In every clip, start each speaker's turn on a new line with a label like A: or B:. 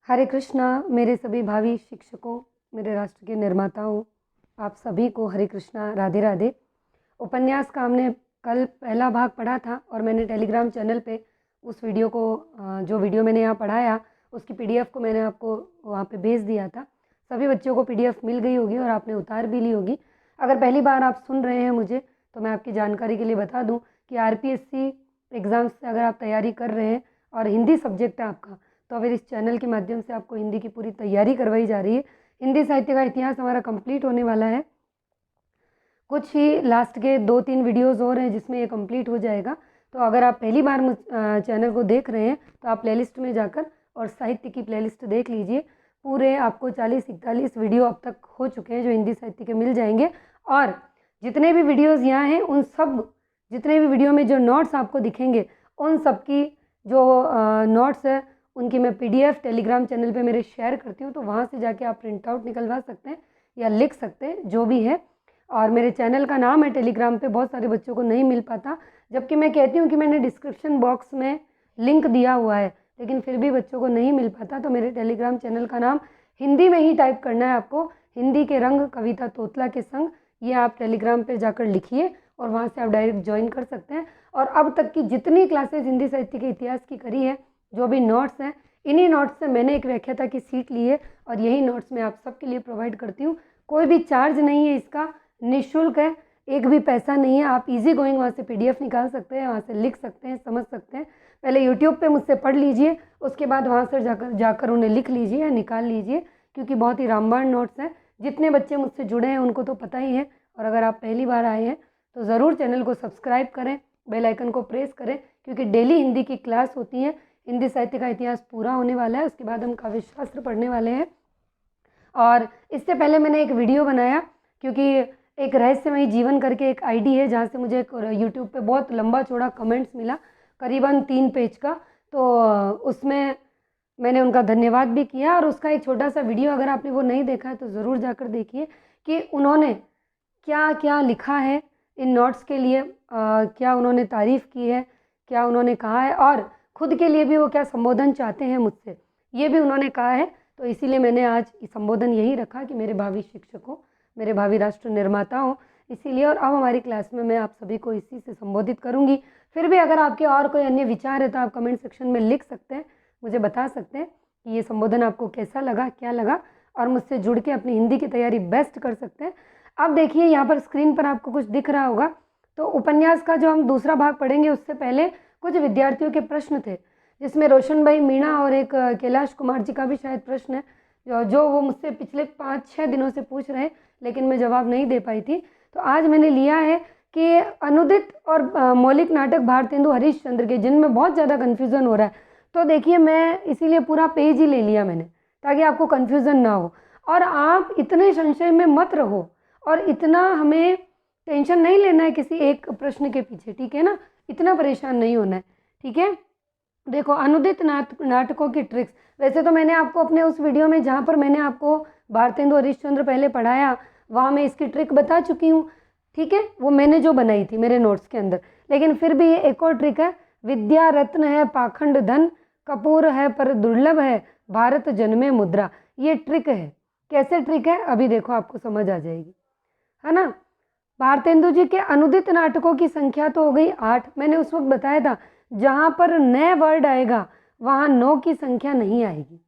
A: हरे कृष्णा मेरे सभी भावी शिक्षकों, मेरे राष्ट्र के निर्माताओं, आप सभी को हरे कृष्णा, राधे राधे। उपन्यास का हमने कल पहला भाग पढ़ा था और मैंने टेलीग्राम चैनल पे उस वीडियो को जो वीडियो मैंने यहाँ पढ़ाया उसकी पीडीएफ को मैंने आपको वहाँ पे भेज दिया था। सभी बच्चों को पीडीएफ मिल गई होगी और आपने उतार भी ली होगी। अगर पहली बार आप सुन रहे हैं मुझे तो मैं आपकी जानकारी के लिए बता दूँ कि आरपीएससी एग्ज़ाम्स से अगर आप तैयारी कर रहे हैं और हिंदी सब्जेक्ट है आपका, तो फिर इस चैनल के माध्यम से आपको हिंदी की पूरी तैयारी करवाई जा रही है। हिंदी साहित्य का इतिहास हमारा कंप्लीट होने वाला है। कुछ ही लास्ट के 2-3 वीडियोस और हैं जिसमें ये कंप्लीट हो जाएगा। तो अगर आप पहली बार चैनल को देख रहे हैं तो आप प्लेलिस्ट में जाकर और साहित्य की प्लेलिस्ट देख लीजिए। पूरे आपको 40-41 वीडियो अब तक हो चुके हैं जो हिंदी साहित्य के मिल जाएंगे। और जितने भी वीडियोज़ यहाँ हैं उन सब जितने भी वीडियो में जो नोट्स आपको दिखेंगे उन सब की जो नोट्स है उनकी मैं पीडीएफ टेलीग्राम चैनल पे मेरे शेयर करती हूँ, तो वहाँ से जाके आप प्रिंट आउट निकलवा सकते हैं या लिख सकते हैं जो भी है। और मेरे चैनल का नाम है टेलीग्राम पे, बहुत सारे बच्चों को नहीं मिल पाता, जबकि मैं कहती हूँ कि मैंने डिस्क्रिप्शन बॉक्स में लिंक दिया हुआ है, लेकिन फिर भी बच्चों को नहीं मिल पाता। तो मेरे टेलीग्राम चैनल का नाम हिंदी में ही टाइप करना है आपको, हिंदी के रंग कविता तोतला के संग, ये आप टेलीग्राम पर जाकर लिखिए और वहाँ से आप डायरेक्ट ज्वाइन कर सकते हैं। और अब तक की जितनी क्लासेज हिंदी साहित्य के इतिहास की करी है, जो भी नोट्स हैं, इन्हीं नोट्स से मैंने एक व्याख्याता की सीट ली है और यही नोट्स मैं आप सबके लिए प्रोवाइड करती हूँ। कोई भी चार्ज नहीं है इसका, निःशुल्क है, एक भी पैसा नहीं है। आप इजी गोइंग वहाँ से पीडीएफ निकाल सकते हैं, वहाँ से लिख सकते हैं, समझ सकते हैं। पहले यूट्यूब पे मुझसे पढ़ लीजिए, उसके बाद वहाँ से जाकर उन्हें लिख लीजिए या निकाल लीजिए, क्योंकि बहुत ही रामबाण नोट्स हैं। जितने बच्चे मुझसे जुड़े हैं उनको तो पता ही है, और अगर आप पहली बार आए हैं तो ज़रूर चैनल को सब्सक्राइब करें, बेल आइकन को प्रेस करें, क्योंकि डेली हिंदी की क्लास होती है। हिंदी साहित्य का इतिहास पूरा होने वाला है, उसके बाद हम काव्य शास्त्र पढ़ने वाले हैं। और इससे पहले मैंने एक वीडियो बनाया, क्योंकि एक रहस्यमयी जीवन करके एक आईडी है जहाँ से मुझे यूट्यूब पे बहुत लंबा चौड़ा कमेंट्स मिला, करीबन 3 पेज का। तो उसमें मैंने उनका धन्यवाद भी किया, और उसका एक छोटा सा वीडियो अगर आपने वो नहीं देखा है तो ज़रूर जाकर देखिए कि उन्होंने क्या क्या लिखा है इन नोट्स के लिए, क्या उन्होंने तारीफ़ की है, क्या उन्होंने कहा है, और खुद के लिए भी वो क्या संबोधन चाहते हैं मुझसे, ये भी उन्होंने कहा है। तो इसीलिए मैंने आज संबोधन यही रखा कि मेरे भावी शिक्षकों, मेरे भावी राष्ट्र निर्माताओं, इसीलिए। और अब हमारी क्लास में मैं आप सभी को इसी से संबोधित करूंगी। फिर भी अगर आपके और कोई अन्य विचार है तो आप कमेंट सेक्शन में लिख सकते हैं, मुझे बता सकते हैं कि ये संबोधन आपको कैसा लगा, क्या लगा, और मुझसे जुड़ के अपनी हिंदी की तैयारी बेस्ट कर सकते हैं। अब देखिए यहाँ पर स्क्रीन पर आपको कुछ दिख रहा होगा, तो उपन्यास का जो हम दूसरा भाग पढ़ेंगे उससे पहले कुछ विद्यार्थियों के प्रश्न थे, जिसमें रोशन भाई मीणा और एक कैलाश कुमार जी का भी शायद प्रश्न है जो वो मुझसे पिछले 5-6 दिनों से पूछ रहे हैं, लेकिन मैं जवाब नहीं दे पाई थी। तो आज मैंने लिया है कि अनुदित और मौलिक नाटक भारतेंदु हरीशचंद्र के, जिनमें बहुत ज़्यादा कन्फ्यूज़न हो रहा है। तो देखिए मैं इसीलिए पूरा पेज ही ले लिया मैंने, ताकि आपको कन्फ्यूज़न ना हो और आप इतने संशय में मत रहो, और इतना हमें टेंशन नहीं लेना है किसी एक प्रश्न के पीछे, ठीक है ना, इतना परेशान नहीं होना है, ठीक है। देखो, अनुदित नाटकों की ट्रिक्स, वैसे तो मैंने आपको अपने उस वीडियो में जहाँ पर मैंने आपको भारतेंदु हरीशचंद्र पहले पढ़ाया, वहाँ मैं इसकी ट्रिक बता चुकी हूँ, ठीक है, वो मैंने जो बनाई थी मेरे नोट्स के अंदर। लेकिन फिर भी ये एक और ट्रिक है, विद्या रत्न है पाखंड धन, कपूर है पर दुर्लभ है भारत जन्मे मुद्रा। ये ट्रिक है। कैसे ट्रिक है अभी देखो, आपको समझ आ जाएगी, है ना। भारतेंदु जी के अनुदित नाटकों की संख्या तो हो गई 8, मैंने उस वक्त बताया था जहाँ पर नए वर्ड आएगा वहाँ 9 की संख्या नहीं आएगी।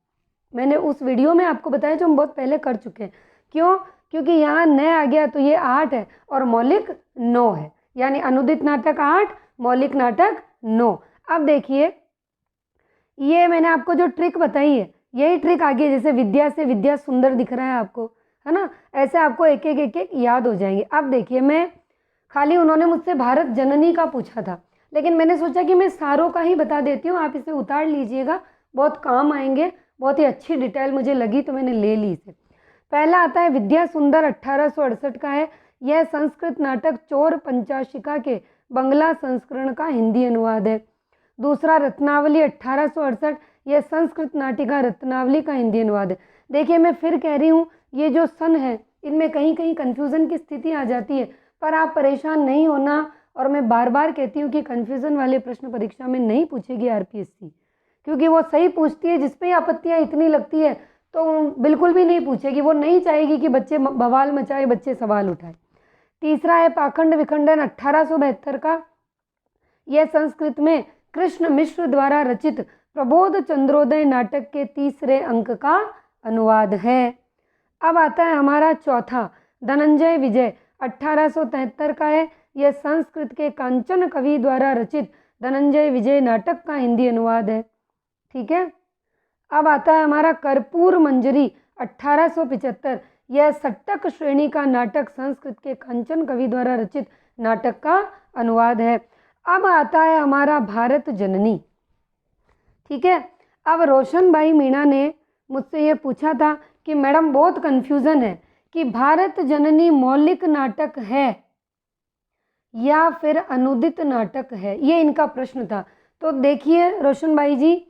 A: मैंने उस वीडियो में आपको बताया जो हम बहुत पहले कर चुके हैं। क्यों? क्योंकि यहाँ नए आ गया तो ये 8 है और मौलिक 9 है, यानी अनुदित नाटक 8, मौलिक नाटक 9। अब देखिए, ये मैंने आपको जो ट्रिक बताई है यही ट्रिक आगे, जैसे विद्या से विद्या सुंदर दिख रहा है आपको, है ना, ऐसे आपको एक एक याद हो जाएंगे। अब देखिए, मैं खाली उन्होंने मुझसे भारत जननी का पूछा था, लेकिन मैंने सोचा कि मैं सारों का ही बता देती हूँ, आप इसे उतार लीजिएगा, बहुत काम आएंगे, बहुत ही अच्छी डिटेल मुझे लगी तो मैंने ले ली इसे। पहला आता है विद्या सुंदर 1868 का है, यह संस्कृत नाटक चोर पंचाशिका के बंगला संस्करण का हिंदी अनुवाद है। दूसरा रत्नावली 1868, यह संस्कृत नाटिका रत्नावली का हिंदी अनुवाद है। देखिए, मैं फिर कह रही हूँ, ये जो सन है इनमें कहीं कहीं कन्फ्यूज़न की स्थिति आ जाती है, पर आप परेशान नहीं होना। और मैं बार बार कहती हूँ कि कन्फ्यूज़न वाले प्रश्न परीक्षा में नहीं पूछेगी आरपीएससी, क्योंकि वो सही पूछती है, जिस पे आपत्तियाँ इतनी लगती है तो बिल्कुल भी नहीं पूछेगी, वो नहीं चाहेगी कि बच्चे बवाल मचाए, बच्चे सवाल उठाए। तीसरा है पाखंड विखंडन 1872 का, यह संस्कृत में कृष्ण मिश्र द्वारा रचित प्रबोध चंद्रोदय नाटक के तीसरे अंक का अनुवाद है। अब आता है हमारा चौथा, धनंजय विजय 1873 का है, यह संस्कृत के कांचन कवि द्वारा रचित धनंजय विजय नाटक का हिंदी अनुवाद है। ठीक है। अब आता है हमारा कर्पूर मंजरी 1875, यह सट्टक श्रेणी का नाटक संस्कृत के कांचन कवि द्वारा रचित नाटक का अनुवाद है। अब आता है हमारा भारत जननी। ठीक है। अब रोशन भाई मीणा ने मुझसे ये पूछा था कि मैडम बहुत कन्फ्यूज़न है कि भारत जननी मौलिक नाटक है या फिर अनुदित नाटक है, ये इनका प्रश्न था। तो देखिए रोशन भाई जी,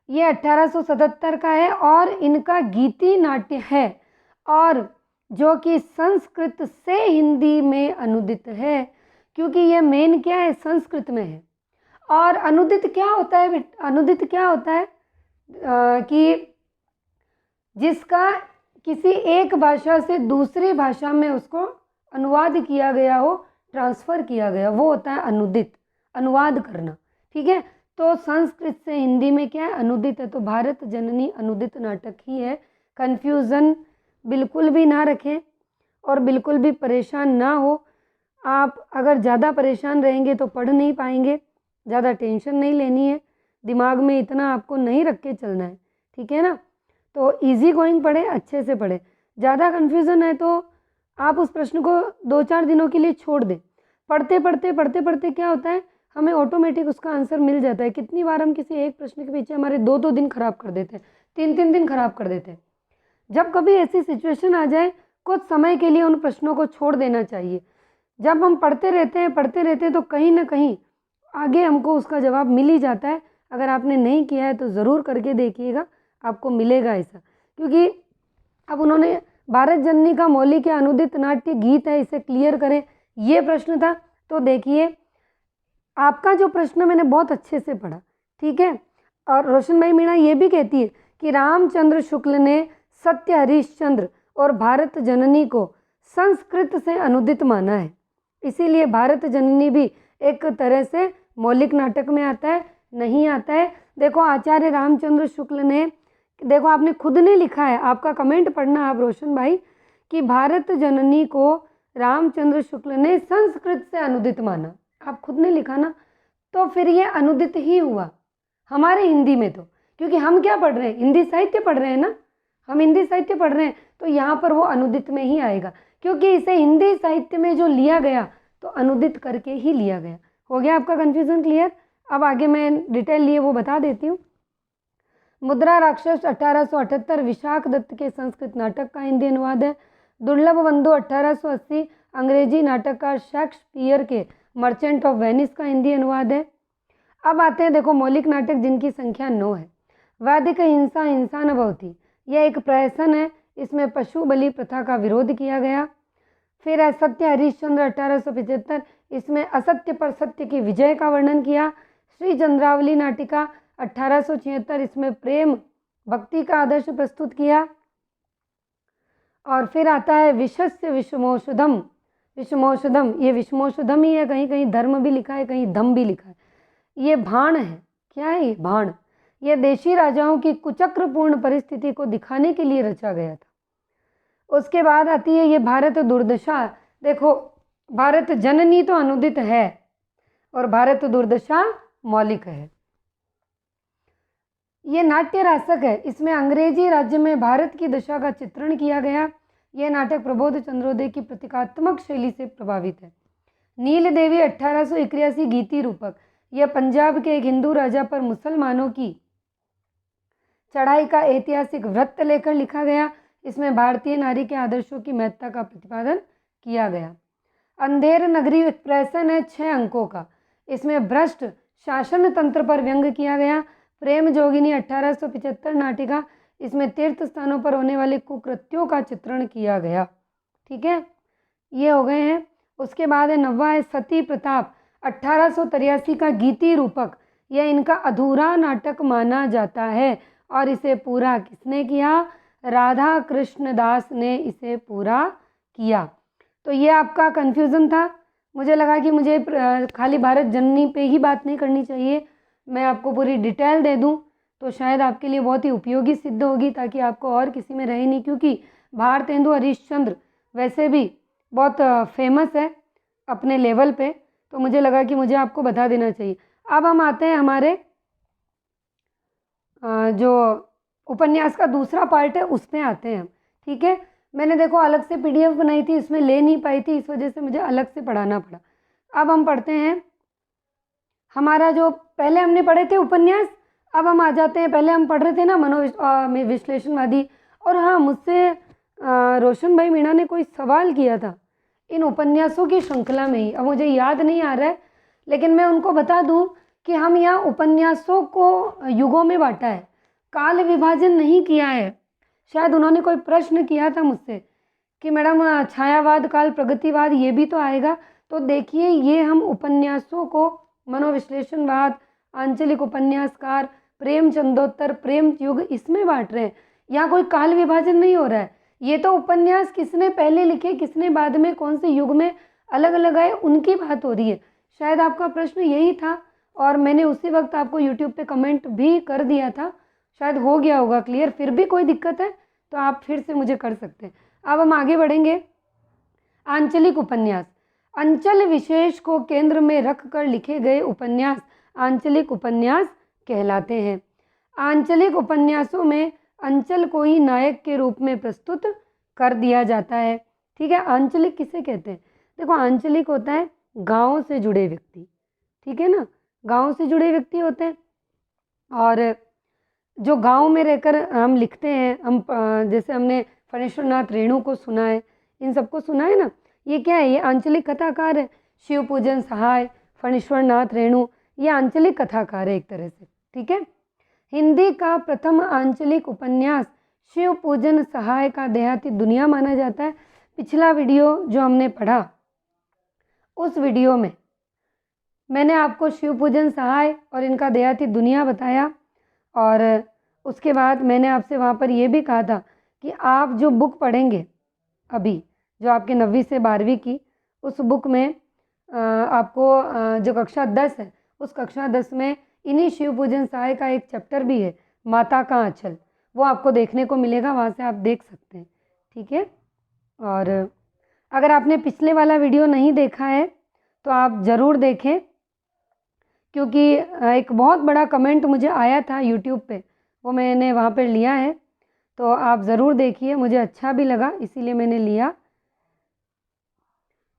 A: ये 1877 का है और इनका गीति नाट्य है, और जो कि संस्कृत से हिंदी में अनुदित है, क्योंकि ये मेन क्या है, संस्कृत में है। और अनुदित क्या होता है, अनुदित क्या होता है कि जिसका किसी एक भाषा से दूसरी भाषा में उसको अनुवाद किया गया हो, ट्रांसफ़र किया गया, वो होता है अनुदित, अनुवाद करना। ठीक है। तो संस्कृत से हिंदी में क्या है, अनुदित है। तो भारत जननी अनुदित नाटक ही है। कन्फ्यूज़न बिल्कुल भी ना रखें और बिल्कुल भी परेशान ना हो। आप अगर ज़्यादा परेशान रहेंगे तो पढ़ नहीं पाएंगे। ज़्यादा टेंशन नहीं लेनी है, दिमाग में इतना आपको नहीं रख के चलना है। ठीक है ना। तो इजी गोइंग पढ़े, अच्छे से पढ़े। ज़्यादा कन्फ्यूज़न है तो आप उस प्रश्न को 2-4 दिनों के लिए छोड़ दें। पढ़ते पढ़ते क्या होता है, हमें ऑटोमेटिक उसका आंसर मिल जाता है। कितनी बार हम किसी एक प्रश्न के पीछे हमारे 2-2 दिन खराब कर देते हैं, 3-3 दिन खराब कर देते हैं। जब कभी ऐसी सिचुएशन आ जाए, कुछ समय के लिए उन प्रश्नों को छोड़ देना चाहिए। जब हम पढ़ते रहते हैं तो कहीं ना कहीं आगे हमको उसका जवाब मिल ही जाता है। अगर आपने नहीं किया है तो ज़रूर करके देखिएगा, आपको मिलेगा ऐसा। क्योंकि अब उन्होंने भारत जननी का मौलिक या अनुदित नाट्य गीत है, इसे क्लियर करें, ये प्रश्न था। तो देखिए आपका जो प्रश्न मैंने बहुत अच्छे से पढ़ा। ठीक है। और रोशन भाई मीणा ये भी कहती है कि रामचंद्र शुक्ल ने सत्य हरिश्चंद्र और भारत जननी को संस्कृत से अनुदित माना है, इसीलिए भारत जननी भी एक तरह से मौलिक नाटक में आता है, नहीं आता है। देखो आचार्य रामचंद्र शुक्ल ने, देखो आपने खुद ने लिखा है, आपका कमेंट पढ़ना आप रोशन भाई, कि भारत जननी को रामचंद्र शुक्ल ने संस्कृत से अनुदित माना। आप खुद ने लिखा ना, तो फिर ये अनुदित ही हुआ हमारे हिंदी में। तो क्योंकि हम क्या पढ़ रहे हैं, हिंदी साहित्य पढ़ रहे हैं ना, हम हिंदी साहित्य पढ़ रहे हैं, तो यहाँ पर वो अनुदित में ही आएगा, क्योंकि इसे हिंदी साहित्य में जो लिया गया तो अनुदित करके ही लिया गया। हो गया आपका कन्फ्यूज़न क्लियर। अब आगे मैं डिटेल लिए वो बता देती हूँ। मुद्रा राक्षस 1878 विशाख दत्त के संस्कृत नाटक का हिंदी अनुवाद है। दुर्लभ बंधु 1880 अंग्रेजी नाटककार शेक्सपियर के मर्चेंट ऑफ वेनिस का हिंदी अनुवाद है। अब आते हैं, देखो मौलिक नाटक जिनकी संख्या 9 है। वैदिक हिंसा हिंसा न भवति, यह एक प्रहसन है, इसमें पशु बलि प्रथा का विरोध किया गया। फिर है सत्य हरिश्चंद्र 1875, इसमें असत्य पर सत्य की विजय का वर्णन किया। श्री चंद्रावली नाटिका 1876, इसमें प्रेम भक्ति का आदर्श प्रस्तुत किया। और फिर आता है विशस्य विषमोषधम, विषमोषधम, ये विषमोषधम ही है, कहीं कहीं धर्म भी लिखा है, कहीं धम भी लिखा है। ये भाण है, क्या है ये भाण, ये देशी राजाओं की कुचक्रपूर्ण परिस्थिति को दिखाने के लिए रचा गया था। उसके बाद आती है ये भारत दुर्दशा। देखो भारत जननी तो अनुदित है और भारत दुर्दशा मौलिक है। ये नाट्य रासक है, इसमें अंग्रेजी राज्य में भारत की दशा का चित्रण किया गया। यह नाटक प्रबोध चंद्रोदय की प्रतीकात्मक शैली से प्रभावित है। नील देवी 1881 गीति रूपक, यह पंजाब के एक हिंदू राजा पर मुसलमानों की चढ़ाई का ऐतिहासिक वृत्त लेकर लिखा गया। इसमें भारतीय नारी के आदर्शों की महत्ता का प्रतिपादन किया गया। अंधेर नगरी एक प्रहसन है 6 अंकों का, इसमें भ्रष्ट शासन तंत्र पर व्यंग किया गया। प्रेम जोगिनी 1875 नाटिका, इसमें तीर्थ स्थानों पर होने वाले कुकृत्यों का चित्रण किया गया। ठीक है, ये हो गए हैं। उसके बाद है 9वां है सती प्रताप 1883 का गीति रूपक, यह इनका अधूरा नाटक माना जाता है। और इसे पूरा किसने किया? राधा कृष्ण दास ने इसे पूरा किया। तो ये आपका कन्फ्यूज़न था। मुझे लगा कि मुझे खाली भारत जननी पे ही बात नहीं करनी चाहिए, मैं आपको पूरी डिटेल दे दूं तो शायद आपके लिए बहुत ही उपयोगी सिद्ध होगी, ताकि आपको और किसी में रहे नहीं। क्योंकि भारतेंदु हरीशचंद्र वैसे भी बहुत फेमस है अपने लेवल पे, तो मुझे लगा कि मुझे आपको बता देना चाहिए। अब हम आते हैं हमारे जो उपन्यास का दूसरा पार्ट है उस पे आते हैं। ठीक है, मैंने देखो अलग से पीडीएफ बनाई थी, इसमें ले नहीं पाई थी, इस वजह से मुझे अलग से पढ़ाना पड़ा। अब हम पढ़ते हैं हमारा जो पहले हमने पढ़े थे उपन्यास, अब हम आ जाते हैं, पहले हम पढ़ रहे थे ना मनोविश्लेषणवादी। और हाँ, मुझसे रोशन भाई मीणा ने कोई सवाल किया था इन उपन्यासों की श्रृंखला में ही, अब मुझे याद नहीं आ रहा है, लेकिन मैं उनको बता दूं कि हम यहाँ उपन्यासों को युगों में बांटा है, काल विभाजन नहीं किया है। शायद उन्होंने कोई प्रश्न किया था मुझसे कि मैडम छायावाद, काल, प्रगतिवाद ये भी तो आएगा। तो देखिए, ये हम उपन्यासों को मनोविश्लेषणवाद, आंचलिक उपन्यासकार, प्रेमचंदोत्तर, प्रेम युग, इसमें बांट रहे हैं। यहाँ कोई काल विभाजन नहीं हो रहा है। ये तो उपन्यास किसने पहले लिखे, किसने बाद में, कौन से युग में अलग अलग आए, उनकी बात हो रही है। शायद आपका प्रश्न यही था और मैंने उसी वक्त आपको यूट्यूब पे कमेंट भी कर दिया था, शायद हो गया होगा क्लियर। फिर भी कोई दिक्कत है तो आप फिर से मुझे कर सकते हैं। अब हम आगे बढ़ेंगे। आंचलिक उपन्यास, अंचल विशेष को केंद्र में रखकर लिखे गए उपन्यास आंचलिक उपन्यास कहलाते हैं। आंचलिक उपन्यासों में अंचल को ही नायक के रूप में प्रस्तुत कर दिया जाता है। ठीक है, आंचलिक किसे कहते हैं? देखो, आंचलिक होता है गाँव से जुड़े व्यक्ति, ठीक है ना, गाँव से जुड़े व्यक्ति होते हैं। और जो गांव में रहकर हम लिखते हैं, हम जैसे हमने फणीश्वर नाथ रेणु को सुना है, इन सबको सुना है ना, ये क्या है? ये आंचलिक कथाकार है। शिव पूजन सहाय, फणीश्वर नाथ रेणु, ये आंचलिक कथाकार है एक तरह से। ठीक है, हिंदी का प्रथम आंचलिक उपन्यास शिव पूजन सहाय का देहाती दुनिया माना जाता है। पिछला वीडियो जो हमने पढ़ा, उस वीडियो में मैंने आपको शिव पूजन सहाय और इनका देहाती दुनिया बताया। और उसके बाद मैंने आपसे वहाँ पर ये भी कहा था कि आप जो बुक पढ़ेंगे अभी, जो आपके 9वीं से 12वीं की, उस बुक में आपको जो कक्षा 10 है, उस कक्षा 10 में इन्हीं शिव पूजन सहाय का एक चैप्टर भी है, माता का आंचल, वो आपको देखने को मिलेगा, वहाँ से आप देख सकते हैं। ठीक है, और अगर आपने पिछले वाला वीडियो नहीं देखा है तो आप ज़रूर देखें, क्योंकि एक बहुत बड़ा कमेंट मुझे आया था यूट्यूब पे, वो मैंने वहाँ पर लिया है, तो आप ज़रूर देखिए, मुझे अच्छा भी लगा इसीलिए मैंने लिया।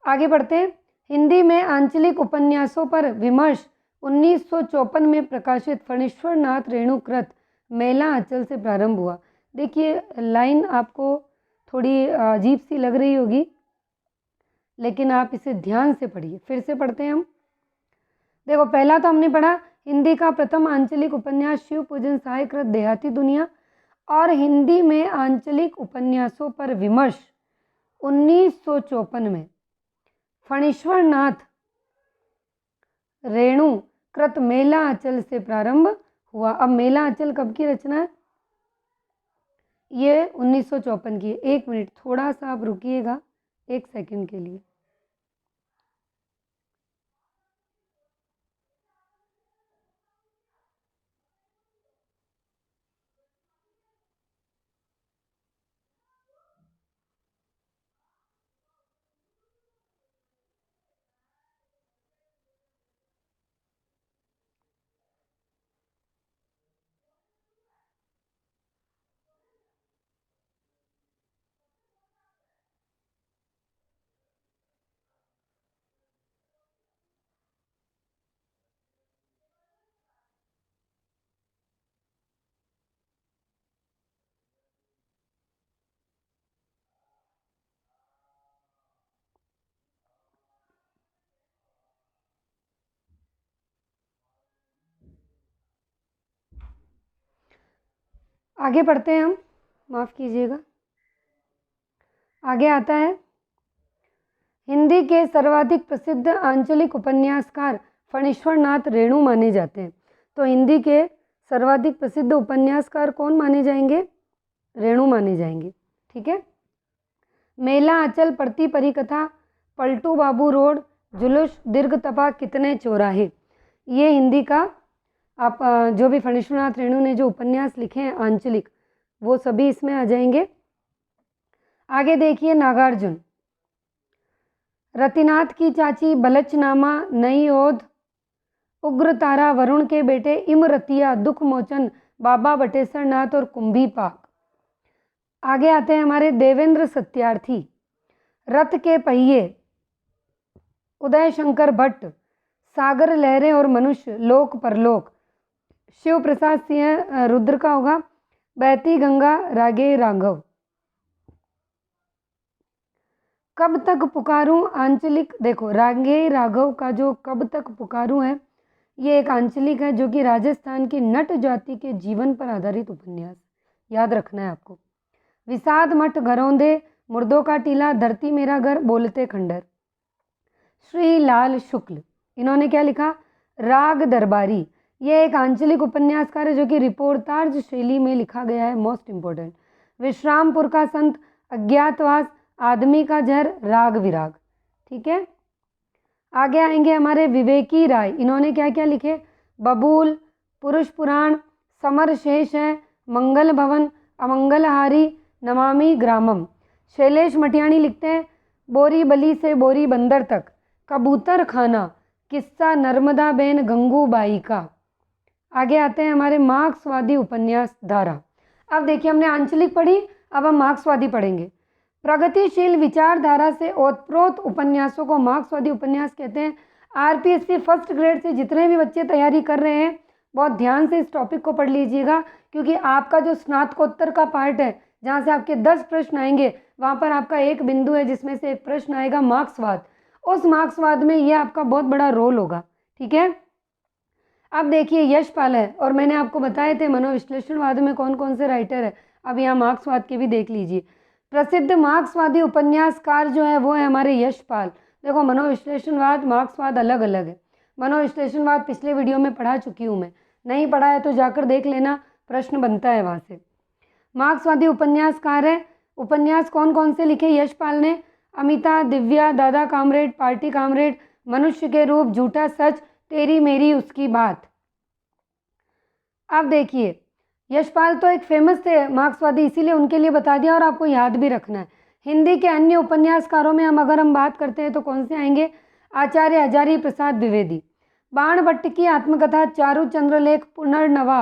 A: आगे बढ़ते हैं। हिंदी में आंचलिक उपन्यासों पर विमर्श 1954 में प्रकाशित फणीश्वर नाथ रेणु कृत मेला आंचल से प्रारंभ हुआ। देखिए, लाइन आपको थोड़ी अजीब सी लग रही होगी, लेकिन आप इसे ध्यान से पढ़िए। फिर से पढ़ते हैं हम। देखो, पहला तो हमने पढ़ा हिंदी का प्रथम आंचलिक उपन्यास शिव पूजन सहाय कृत देहाती दुनिया, और हिंदी में आंचलिक उपन्यासों पर विमर्श 1954 में फणीश्वर नाथ रेणु कृत मेला आंचल से प्रारंभ हुआ। अब मेला आंचल कब की रचना है? ये 1954 की है। 1 मिनट, थोड़ा सा आप रुकिएगा 1 सेकंड के लिए। आगे पढ़ते हैं हम, माफ़ कीजिएगा। आगे आता है, हिंदी के सर्वाधिक प्रसिद्ध आंचलिक उपन्यासकार फणीश्वर नाथ रेणु माने जाते हैं। तो हिंदी के सर्वाधिक प्रसिद्ध उपन्यासकार कौन माने जाएंगे? रेणु माने जाएंगे। ठीक है। मेला आंचल पड़ती परिकथा, पलटू बाबू रोड, जुलूस, दीर्घ तपा, कितने चौराहे, ये हिंदी का आप जो भी फणीश्वरनाथ रेणु ने जो उपन्यास लिखे हैं आंचलिक, वो सभी इसमें आ जाएंगे। आगे देखिए नागार्जुन, रतिनाथ की चाची, बलचनामा, नई ओध, उग्र तारा, वरुण के बेटे, इमरतिया, दुख मोचन, बाबा बटेश्वर नाथ और कुंभी पाक। आगे आते हैं हमारे देवेंद्र सत्यार्थी, रथ के पहिए, उदय शंकर भट्ट, सागर लहरें और मनुष्य, लोक परलोक, शिव प्रसाद सिंह रुद्र का होगा, बहती गंगा, रागे राघव। कब तक पुकारूं आंचलिक, देखो रागे राघव का जो कब तक पुकारूं है, ये एक आंचलिक है जो कि राजस्थान की नट जाति के जीवन पर आधारित उपन्यास, याद रखना है आपको। विषाद मठ, घरौंदे, मुर्दों का टीला, धरती मेरा घर, बोलते खंडर। श्री लाल शुक्ल, इन्होंने क्या लिखा? राग दरबारी। ये एक आंचलिक उपन्यासकार है जो कि रिपोर्टाज शैली में लिखा गया है, मोस्ट इंपॉर्टेंट। विश्रामपुर का संत, अज्ञातवास, आदमी का जहर, राग विराग। ठीक है। आगे आएंगे हमारे विवेकी राय, इन्होंने क्या क्या लिखे? बबूल, पुरुष पुराण, समर शेष है, मंगल भवन, अमंगलहारी, नमामि ग्रामम। शैलेश मटियाणी लिखते हैं बोरी बली से बोरी बंदर तक, कबूतर खाना, किस्सा नर्मदा बेन गंगूबाई का। आगे आते हैं हमारे मार्क्सवादी उपन्यास धारा। अब देखिए हमने आंचलिक पढ़ी, अब हम मार्क्सवादी पढ़ेंगे। प्रगतिशील विचारधारा से ओतप्रोत उपन्यासों को मार्क्सवादी उपन्यास कहते हैं। आरपीएससी फर्स्ट ग्रेड से जितने भी बच्चे तैयारी कर रहे हैं, बहुत ध्यान से इस टॉपिक को पढ़ लीजिएगा, क्योंकि आपका जो स्नातकोत्तर का पार्ट है, जहाँ से आपके 10 प्रश्न आएंगे, वहाँ पर आपका एक बिंदु है जिसमें से एक प्रश्न आएगा मार्क्सवाद। उस मार्क्सवाद में ये आपका बहुत बड़ा रोल होगा। ठीक है। अब देखिए यशपाल है, और मैंने आपको बताए थे मनोविश्लेषणवाद में कौन कौन से राइटर है, अब यहाँ मार्क्सवाद के भी देख लीजिए। प्रसिद्ध मार्क्सवादी उपन्यासकार जो है वो है हमारे यशपाल। देखो मनोविश्लेषणवाद मार्क्सवाद अलग अलग है। मनोविश्लेषणवाद पिछले वीडियो में पढ़ा चुकी हूँ मैं, नहीं पढ़ा है तो जाकर देख लेना, प्रश्न बनता है वहाँ से। मार्क्सवादी उपन्यासकार है, उपन्यास कौन कौन से लिखे यशपाल ने? अमिता, दिव्या, दादा कामरेड, पार्टी कामरेड, मनुष्य के रूप, झूठा सच, तेरी मेरी उसकी बात। अब देखिए यशपाल तो एक फेमस थे मार्क्सवादी, इसीलिए उनके लिए बता दिया और आपको याद भी रखना है। हिंदी के अन्य उपन्यासकारों में अगर हम बात करते हैं तो कौन से आएंगे? आचार्य हजारी प्रसाद द्विवेदी, बाण भट्ट की आत्मकथा, चारू चंद्रलेख, पुनर्नवा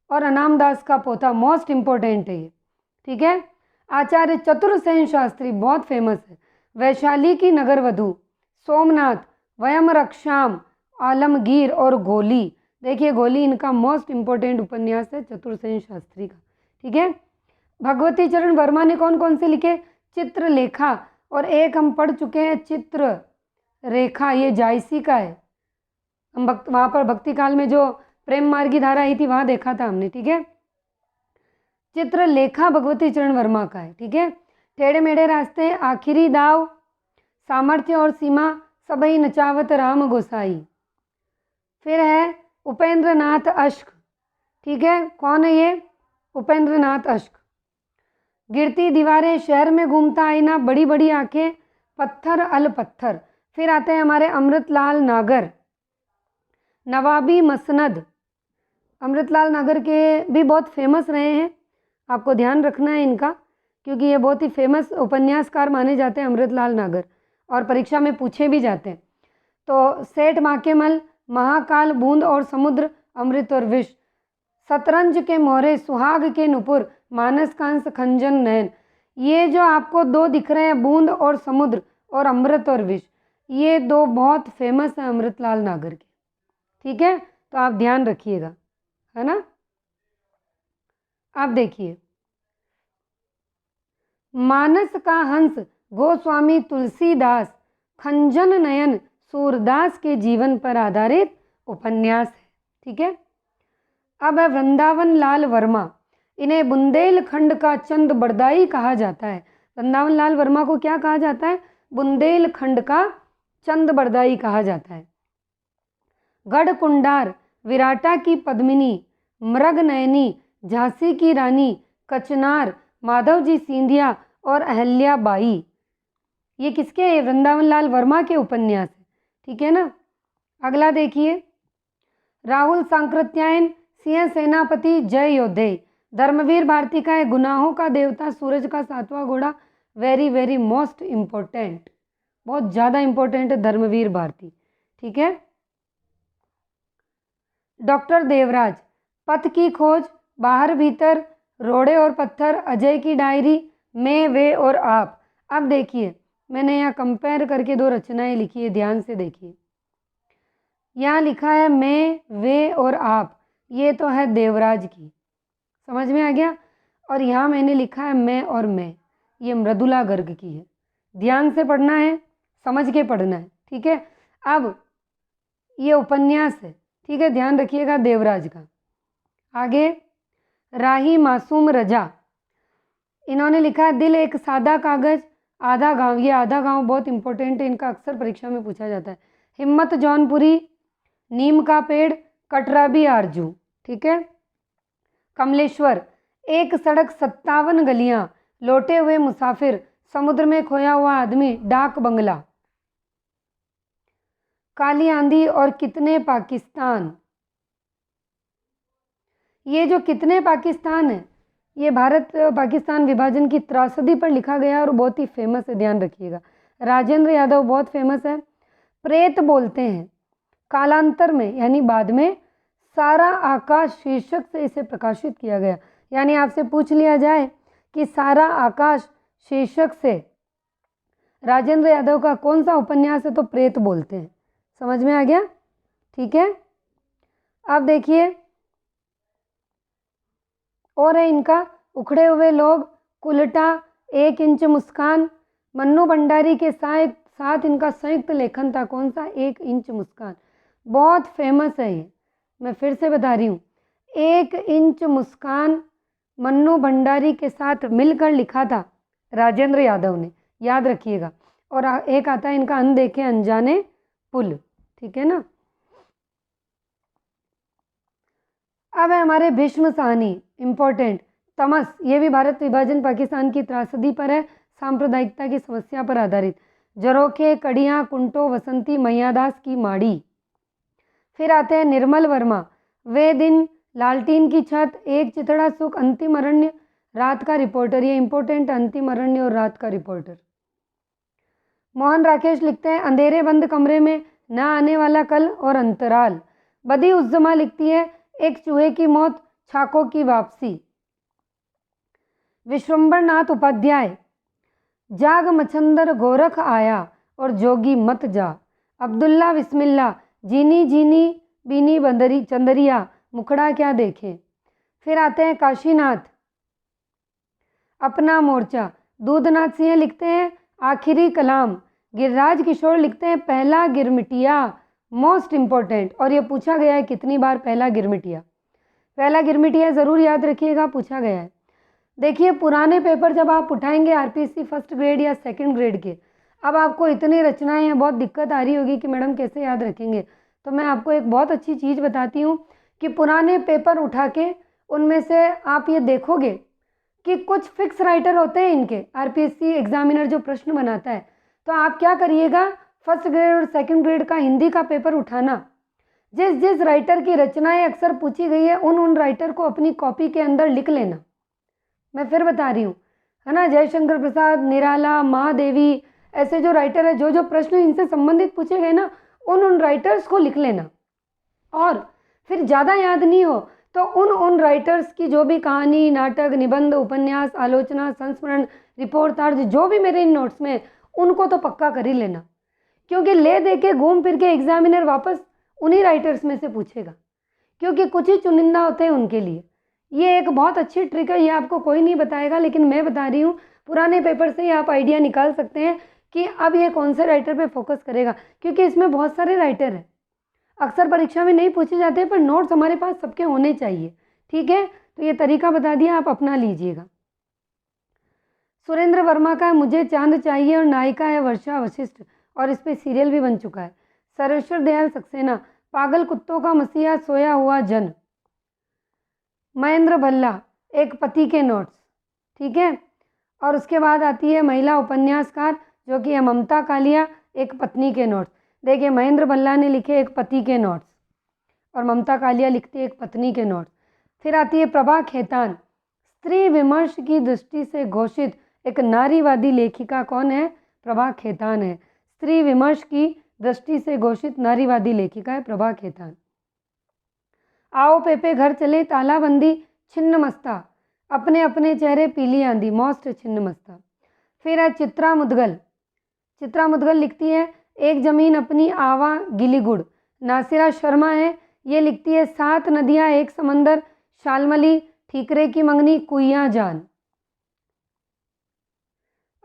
A: और अनाम दास का पोथा, मोस्ट इंपॉर्टेंट है ये। ठीक है। आचार्य चतुरसेन शास्त्री बहुत फेमस है, वैशाली की नगरवधु, सोमनाथ, वयम रक्षाम, आलमगीर और गोली। देखिए गोली इनका मोस्ट इंपॉर्टेंट उपन्यास है चतुरसेन शास्त्री का। ठीक है। भगवती चरण वर्मा ने कौन कौन से लिखे? चित्रलेखा, और एक हम पढ़ चुके हैं चित्र रेखा, ये जायसी का है। हम वहाँ पर भक्ति काल में जो प्रेम मार्गी धारा आई थी वहाँ देखा था हमने। ठीक है। चित्रलेखा भगवती चरण वर्मा का है। ठीक है। टेढ़े मेढ़े रास्ते, आखिरी दाव, सामर्थ्य और सीमा, सबई नचावत राम गोसाई। फिर है उपेंद्र नाथ अश्क। ठीक है। कौन है ये? उपेंद्र नाथ अश्क। गिरती दीवारें, शहर में घूमता आईना, बड़ी बड़ी आंखें, पत्थर अल पत्थर। फिर आते हैं हमारे अमृतलाल नागर, नवाबी मसनद। अमृतलाल नागर के भी बहुत फेमस रहे हैं, आपको ध्यान रखना है इनका, क्योंकि ये बहुत ही फेमस उपन्यासकार माने जाते हैं अमृतलाल नागर, और परीक्षा में पूछे भी जाते हैं। तो सेठ माकेमल, महाकाल, बूंद और समुद्र, अमृत और विष, शतरंज के मोहरे, सुहाग के नुपुर, मानस कांस, खंजन नयन। ये जो आपको दो दिख रहे हैं, बूंद और समुद्र और अमृत और विष, ये दो बहुत फेमस हैं अमृतलाल नागर के। ठीक है। तो आप ध्यान रखिएगा, है ना। आप देखिए मानस का हंस, गोस्वामी तुलसीदास, खंजन नयन सूरदास के जीवन पर आधारित उपन्यास है। ठीक है। अब है वृंदावन लाल वर्मा, इन्हें बुंदेलखंड का चंद बरदाई कहा जाता है। वृंदावन लाल वर्मा को क्या कहा जाता है? बुंदेलखंड का चंद बरदाई कहा जाता है। गढ़ कुंडार, विराटा की पद्मिनी, मृग नयनी, झांसी की रानी, कचनार, माधवजी सिंधिया और अहल्या बाई। ये किसके हैं? वृंदावन लाल वर्मा के उपन्यास है, ठीक है ना। अगला देखिए, राहुल सांकृत्यायन, सिंह सेनापति, जय योद्धे। धर्मवीर भारती का है गुनाहों का देवता, सूरज का सातवां घोड़ा, वेरी वेरी मोस्ट इम्पोर्टेंट, बहुत ज़्यादा इम्पोर्टेंट है धर्मवीर भारती, ठीक है। डॉक्टर देवराज, पथ की खोज, बाहर भीतर, रोड़े और पत्थर, अजय की डायरी, मैं वे और आप। अब देखिए, मैंने यहाँ कंपेयर करके दो रचनाएं लिखी है, ध्यान से देखिए। यहाँ लिखा है मैं, वे और आप, ये तो है देवराज की, समझ में आ गया। और यहाँ मैंने लिखा है मैं और मैं, ये मृदुला गर्ग की है। ध्यान से पढ़ना है, समझ के पढ़ना है, ठीक है। अब ये उपन्यास है, ठीक है, ध्यान रखिएगा देवराज का। आगे, राही मासूम रजा, इन्होंने लिखा है दिल एक सादा कागज, आधा गांव। ये आधा गांव बहुत इंपॉर्टेंट है, इनका अक्सर परीक्षा में पूछा जाता है। हिम्मत जौनपुरी, नीम का पेड़, कटराबी आरजू, ठीक है। कमलेश्वर, एक सड़क 57 गलियां, लौटे हुए मुसाफिर, समुद्र में खोया हुआ आदमी, डाक बंगला। काली आंधी और कितने पाकिस्तान, ये जो कितने पाकिस्तान है, ये भारत पाकिस्तान विभाजन की त्रासदी पर लिखा गया और बहुत ही फेमस है, ध्यान रखिएगा। राजेंद्र यादव बहुत फेमस है। प्रेत बोलते हैं, कालांतर में यानी बाद में सारा आकाश शीर्षक से इसे प्रकाशित किया गया। यानी आपसे पूछ लिया जाए कि सारा आकाश शीर्षक से राजेंद्र यादव का कौन सा उपन्यास है, तो प्रेत बोलते हैं। समझ में आ गया, ठीक है। अब देखिए, और है इनका उखड़े हुए लोग, कुलटा, 1 इंच मुस्कान। मन्नू भंडारी के साथ इनका संयुक्त लेखन था, कौन सा? 1 इंच मुस्कान, बहुत फेमस है ये, मैं फिर से बता रही हूँ। 1 इंच मुस्कान मन्नू भंडारी के साथ मिलकर लिखा था राजेंद्र यादव ने, याद रखिएगा। और एक आता है इनका अनदेखे अनजाने पुल, ठीक है ना। अब है हमारे भीष्म साहनी, इम्पोर्टेंट। तमस, ये भी भारत विभाजन पाकिस्तान की त्रासदी पर है, सांप्रदायिकता की समस्या पर आधारित। जरोखे, कड़ियाँ, कुंटो, वसंती, मैयादास की माड़ी। फिर आते हैं निर्मल वर्मा, वे दिन, लालटीन की छत, एक चिथड़ा सुख, अंतिम अरण्य, रात का रिपोर्टर। ये इंपॉर्टेंट, अंतिम अरण्य और रात का रिपोर्टर। मोहन राकेश लिखते हैं अंधेरे बंद कमरे में, ना आने वाला कल और अंतराल। बदी उज्जमा लिखती है एक चूहे की मौत, छाकों की वापसी। विश्वंभर नाथ उपाध्याय, जाग मच्छंदर गोरख आया और जोगी मत जा। अब्दुल्ला बिस्मिल्ला, जीनी जीनी बीनी बंदरी चंदरिया, मुखड़ा क्या देखे। फिर आते हैं काशीनाथ, अपना मोर्चा। दूधनाथ सिंह लिखते हैं आखिरी कलाम। गिरिराज किशोर लिखते हैं पहला गिरमिटिया, मोस्ट इम्पोर्टेंट। और ये पूछा गया है कितनी बार पहला गिरमिटिया, पहला गिरमिटिया ज़रूर याद रखिएगा, पूछा गया है। देखिए, पुराने पेपर जब आप उठाएंगे आरपीएससी फर्स्ट ग्रेड या सेकंड ग्रेड के, अब आपको इतनी रचनाएं हैं, बहुत दिक्कत आ रही होगी कि मैडम कैसे याद रखेंगे। तो मैं आपको एक बहुत अच्छी चीज़ बताती हूँ कि पुराने पेपर उठा के उनमें से आप ये देखोगे कि कुछ फिक्स राइटर होते हैं इनके, आरपीएससी एग्जामिनर जो प्रश्न बनाता है। तो आप क्या करिएगा, फर्स्ट ग्रेड और सेकंड ग्रेड का हिंदी का पेपर उठाना, जिस जिस राइटर की रचनाएं अक्सर पूछी गई है उन राइटर को अपनी कॉपी के अंदर लिख लेना। मैं फिर बता रही हूँ, है ना, जयशंकर प्रसाद, निराला, महादेवी, ऐसे जो राइटर है, जो जो प्रश्न इनसे संबंधित पूछे गए ना, उन राइटर्स को लिख लेना। और फिर ज़्यादा याद नहीं हो तो उन राइटर्स की जो भी कहानी, नाटक, निबंध, उपन्यास, आलोचना, संस्मरण, रिपोर्टार्ज जो भी मेरे इन नोट्स में, उनको तो पक्का कर ही लेना, क्योंकि ले दे के घूम फिर के एग्जामिनर वापस उन्हीं राइटर्स में से पूछेगा, क्योंकि कुछ ही चुनिंदा होते हैं उनके लिए। ये एक बहुत अच्छी ट्रिक है, ये आपको कोई नहीं बताएगा, लेकिन मैं बता रही हूँ। पुराने पेपर से ही आप आइडिया निकाल सकते हैं कि अब ये कौन से राइटर पे फोकस करेगा, क्योंकि इसमें बहुत सारे राइटर हैं, अक्सर परीक्षा में नहीं पूछे जाते, पर नोट्स हमारे पास सबके होने चाहिए, ठीक है। तो ये तरीका बता दिया, आप अपना लीजिएगा। सुरेंद्र वर्मा का मुझे चांद चाहिए और नायिका है वर्षा वशिष्ठ, और इस पर सीरियल भी बन चुका है। सर्वेश्वर दयाल सक्सेना, पागल कुत्तों का मसीहा सोया हुआ जन, महेंद्र भल्ला एक पति के नोट्स, ठीक है। और उसके बाद आती है महिला उपन्यासकार जो कि है ममता कालिया, एक पत्नी के नोट्स। देखिए महेंद्र भल्ला ने लिखे एक पति के नोट्स और ममता कालिया लिखती है एक पत्नी के नोट्स। फिर आती है प्रभा खेतान, स्त्री विमर्श की दृष्टि से घोषित एक नारीवादी लेखिका। कौन है? प्रभा खेतान है। स्त्री विमर्श की दृष्टि से घोषित नारीवादी लेखिका है प्रभा खेतान। आओ पेपे घर चले, तालाबंदी, छिन्न मस्ता, अपने अपने चेहरे पीली आंधी, मोस्ट छिन्न मस्ता। फिर है चित्रा मुदगल। चित्रा मुदगल लिखती है एक जमीन अपनी आवा गिलीगुड़। नासिरा शर्मा है, ये लिखती है 7 नदियाँ एक समंदर, शालमली, ठीकरे की मंगनी, कुइया जान।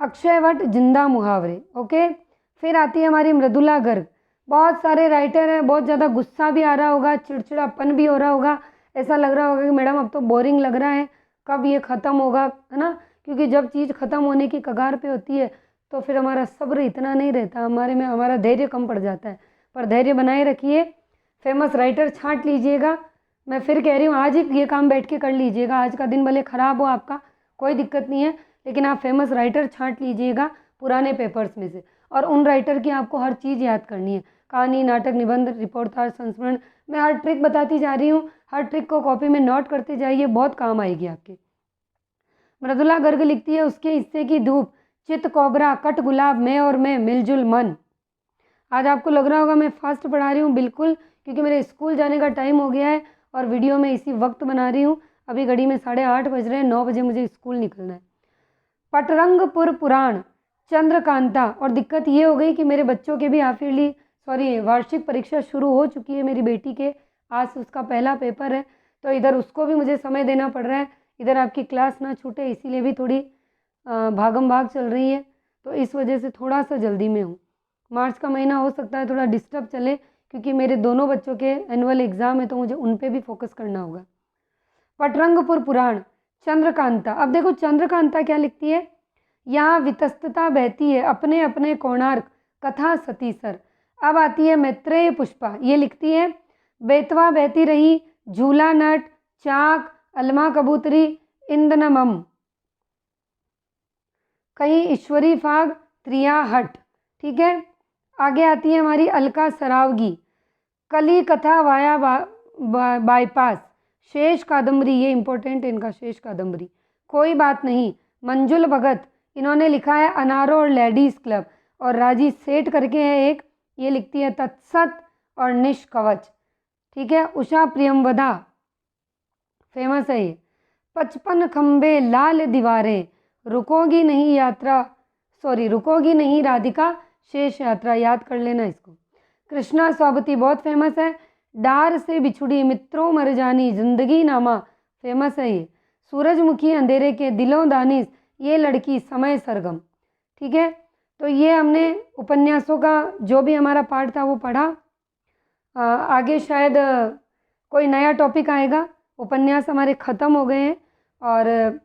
A: अक्षय वट जिंदा मुहावरे, ओके। फिर आती है हमारी मृदुला गर्ग। बहुत सारे राइटर हैं, बहुत ज़्यादा गुस्सा भी आ रहा होगा, चिड़चिड़ापन भी हो रहा होगा, ऐसा लग रहा होगा कि मैडम अब तो बोरिंग लग रहा है, कब ये ख़त्म होगा, है ना। क्योंकि जब चीज़ ख़त्म होने की कगार पे होती है तो फिर हमारा सब्र इतना नहीं रहता, हमारा धैर्य कम पड़ जाता है। पर धैर्य बनाए रखिए, फेमस राइटर छांट लीजिएगा। मैं फिर कह रही हूँ आज ही ये काम बैठ के कर लीजिएगा। आज का दिन भले ख़राब हो आपका, कोई दिक्कत नहीं है, लेकिन आप फेमस राइटर छांट लीजिएगा पुराने पेपर्स में से। और उन राइटर की आपको हर चीज़ याद करनी है, कहानी, नाटक, निबंध, रिपोर्टाज, संस्मरण। मैं हर ट्रिक बताती जा रही हूँ, हर ट्रिक को कॉपी में नोट करते जाइए, बहुत काम आएगी आपके। मृदुला गर्ग लिखती है उसके हिस्से की धूप, चित कोबरा, कट गुलाब, मैं और मैं, मिलजुल मन। आज आपको लग रहा होगा मैं फास्ट पढ़ा रही हूँ, बिल्कुल, क्योंकि मेरे स्कूल जाने का टाइम हो गया है और वीडियो में इसी वक्त बना रही हूँ। अभी घड़ी में 8:30 बज रहे हैं, 9 बजे मुझे स्कूल निकलना है। पटरंगपुर पुराण, चंद्रकांता। और दिक्कत ये हो गई कि मेरे बच्चों के भी वार्षिक परीक्षा शुरू हो चुकी है मेरी बेटी के, आज से उसका पहला पेपर है, तो इधर उसको भी मुझे समय देना पड़ रहा है, इधर आपकी क्लास ना छूटे, इसीलिए भी थोड़ी भागम भाग चल रही है, तो इस वजह से थोड़ा सा जल्दी में हूँ। मार्च का महीना हो सकता है थोड़ा डिस्टर्ब चले, क्योंकि मेरे दोनों बच्चों के एनुअल एग्ज़ाम है, तो मुझे उन पे भी फोकस करना होगा। पटरंगपुर पुराण, चंद्रकांता। अब देखो चंद्रकांता क्या लिखती है, यहाँ वितस्तता बहती है अपने अपने कोणार्क, कथा सतीसर। अब आती है मैत्रेय पुष्पा, ये लिखती है बेतवा बहती रही, झूला नट, चाक, अलमा कबूतरी, इंदनमम, कहीं ईश्वरी फाग, त्रिया हट, ठीक है। आगे आती है हमारी अलका सरावगी, कली कथा वाया बाईपास, शेष कादम्बरी, ये इंपॉर्टेंट है इनका, शेष कादम्बरी, कोई बात नहीं, मंजुल भगत, इन्होंने लिखा है अनारो और लेडीज़ क्लब। और राजी सेठ करके है एक, ये लिखती है तत्सत और निष्कवच, ठीक है। उषा प्रियमवदा, फेमस है ये। 55 खंबे लाल दीवारें, रुकोगी नहीं राधिका, शेष यात्रा, याद कर लेना इसको। कृष्णा स्वागती बहुत फेमस है। डार से बिछुड़ी मित्रों मर जानी, जिंदगी नामा, फेमस है ये। सूरजमुखी अंधेरे के दिलों दानिश, ये लड़की समय सरगम, ठीक है। तो ये हमने उपन्यासों का जो भी हमारा पार्ट था वो पढ़ा। आगे शायद कोई नया टॉपिक आएगा। उपन्यास हमारे ख़त्म हो गए हैं और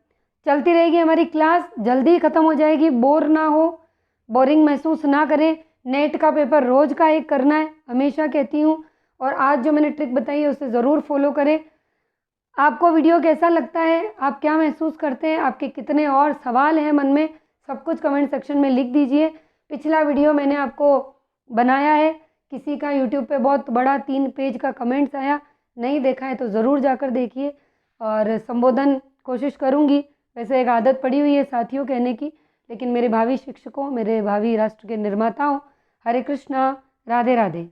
A: चलती रहेगी हमारी क्लास, जल्दी ख़त्म हो जाएगी, बोर ना हो, बोरिंग महसूस ना करें। नेट का पेपर रोज़ का एक करना है, हमेशा कहती हूँ। और आज जो मैंने ट्रिक बताई है उसे ज़रूर फॉलो करें। आपको वीडियो कैसा लगता है, आप क्या महसूस करते हैं, आपके कितने और सवाल हैं मन में, सब कुछ कमेंट सेक्शन में लिख दीजिए। पिछला वीडियो मैंने आपको बनाया है, किसी का यूट्यूब पे बहुत बड़ा 3 पेज का कमेंट्स आया, नहीं देखा है तो ज़रूर जाकर देखिए। और संबोधन कोशिश करूँगी, वैसे एक आदत पड़ी हुई है साथियों कहने की, लेकिन मेरे भावी शिक्षकों, मेरे भावी राष्ट्र के निर्माताओं, हरे कृष्णा, राधे राधे।